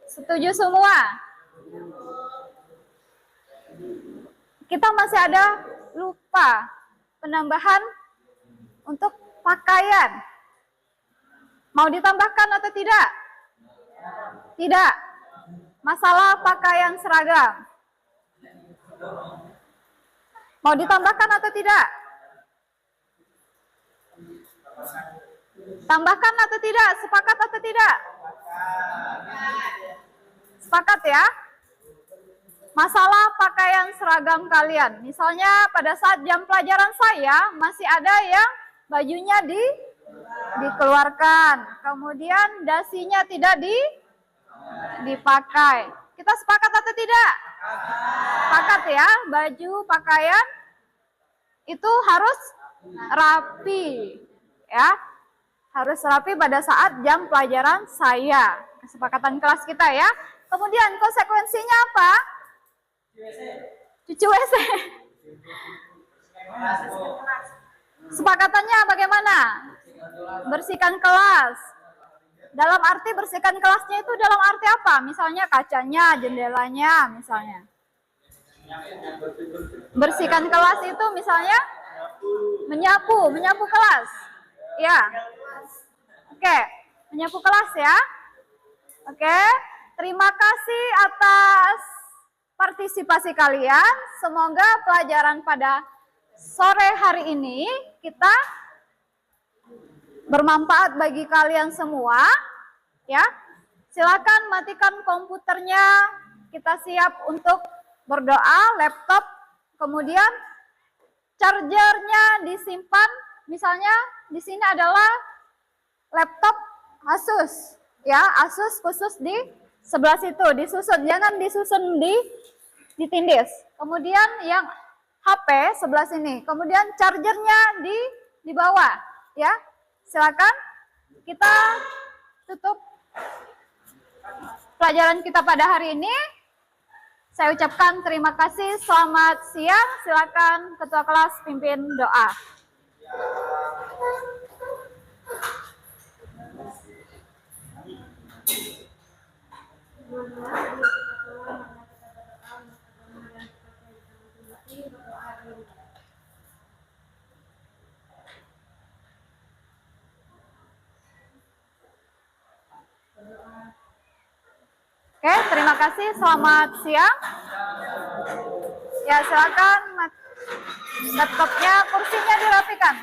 Setuju semua? Kita masih ada lupa penambahan untuk pakaian. Mau ditambahkan atau tidak? Tidak. Masalah pakaian seragam. Mau ditambahkan atau tidak? Tambahkan atau tidak? Sepakat atau tidak? Sepakat ya? Masalah pakaian seragam kalian. Misalnya pada saat jam pelajaran saya masih ada yang bajunya dikeluarkan. Kemudian dasinya tidak dipakai. Kita sepakat atau tidak? Sepakat ya, baju pakaian itu harus rapi. Ya. Harus rapi pada saat jam pelajaran saya. Kesepakatan kelas kita ya. Kemudian konsekuensinya apa? Cuci WC. Sepakatannya bagaimana? Bersihkan kelas. Dalam arti bersihkan kelasnya itu dalam arti apa? Misalnya kacanya, jendelanya misalnya. Bersihkan kelas itu misalnya menyapu kelas. Ya. Oke, menyapu kelas ya. Oke, terima kasih atas partisipasi kalian. Semoga pelajaran pada sore hari ini kita bermanfaat bagi kalian semua. Ya, silakan matikan komputernya. Kita siap untuk berdoa. Laptop, kemudian chargernya disimpan. Misalnya di sini adalah laptop Asus, ya Asus khusus di sebelah situ, disusun, jangan disusun ditindis. Kemudian yang HP sebelah sini, kemudian chargernya di bawah, ya. Silakan kita tutup pelajaran kita pada hari ini. Saya ucapkan terima kasih, selamat siang. Silakan ketua kelas pimpin doa. Oke, terima kasih. Selamat siang. Ya, silakan laptopnya, kursinya dirapikan.